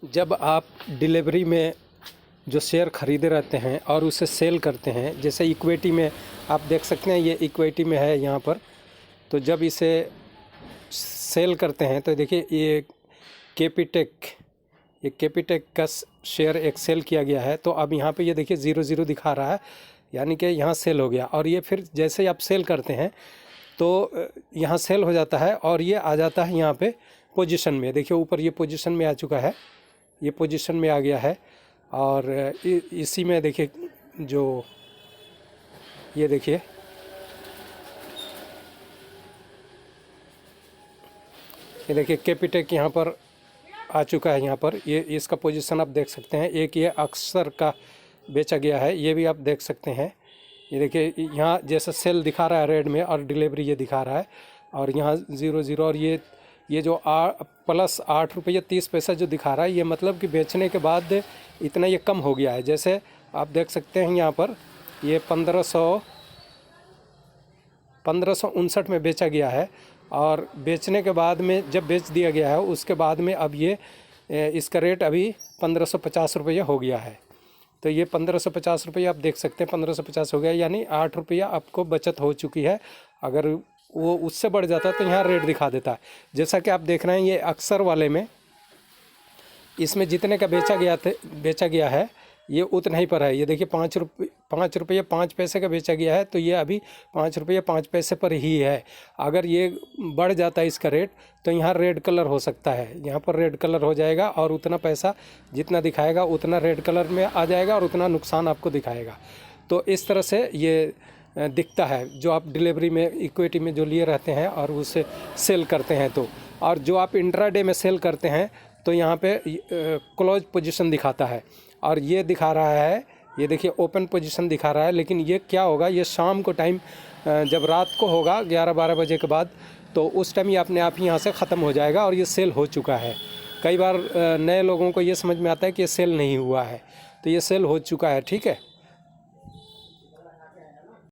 जब आप डिलीवरी में जो शेयर ख़रीदे रहते हैं और उसे सेल करते हैं, जैसे इक्विटी में आप देख सकते हैं, ये इक्विटी में है यहाँ पर। तो जब इसे सेल करते हैं तो देखिए ये कैपिटेक का शेयर एक सेल किया गया है। तो अब यहाँ पे ये देखिए 00 दिखा रहा है, यानी कि यहाँ सेल हो गया। और ये फिर जैसे ही आप सेल करते हैं तो यहाँ सेल हो जाता है और ये आ जाता है यहाँ पे पोजीशन में। देखिए ऊपर ये पोजीशन में आ चुका है, ये पोजीशन में आ गया है। और इसी में देखिए जो ये देखिए कैपिटेक यहाँ पर आ चुका है। यहाँ पर ये इसका पोजीशन आप देख सकते हैं। एक ये अक्सर का बेचा गया है, ये भी आप देख सकते हैं। ये देखिए यहाँ जैसा सेल दिखा रहा है रेड में और डिलीवरी ये दिखा रहा है, और यहाँ 00 और ये जो प्लस 8 रुपये 30 पैसा जो दिखा रहा है, ये मतलब कि बेचने के बाद इतना ये कम हो गया है। जैसे आप देख सकते हैं यहाँ पर ये 1559 में बेचा गया है, और बेचने के बाद में जब बेच दिया गया है उसके बाद में अब ये इसका रेट अभी 1550 रुपये हो गया है। तो ये 1550 रुपये आप देख सकते हैं, 1550 हो गया, यानी 8 रुपया आपको बचत हो चुकी है। अगर वो उससे बढ़ जाता तो यहाँ रेट दिखा देता है। जैसा कि आप देख रहे हैं ये अक्सर वाले में इसमें जितने का बेचा गया है ये उतना ही पर है। ये देखिए 5 रुपये 5 पैसे का बेचा गया है, तो ये अभी 5 रुपये 5 पैसे पर ही है। अगर ये बढ़ जाता है इसका रेट तो यहाँ रेड कलर हो सकता है, यहाँ पर रेड कलर हो जाएगा और उतना पैसा जितना दिखाएगा उतना रेड कलर में आ जाएगा और उतना नुकसान आपको दिखाएगा। तो इस तरह से ये दिखता है जो आप डिलीवरी में इक्विटी में जो लिए रहते हैं और उसे सेल करते हैं। तो और जो आप इंट्राडे में सेल करते हैं तो यहाँ पे क्लोज पोजीशन दिखाता है, और ये दिखा रहा है, ये देखिए ओपन पोजीशन दिखा रहा है। लेकिन ये क्या होगा, ये शाम को टाइम जब रात को होगा 11-12 बजे के बाद, तो उस टाइम ये अपने आप ही यहाँ से ख़त्म हो जाएगा और ये सेल हो चुका है। कई बार नए लोगों को ये समझ में आता है कि ये सेल नहीं हुआ है, तो ये सेल हो चुका है। ठीक है।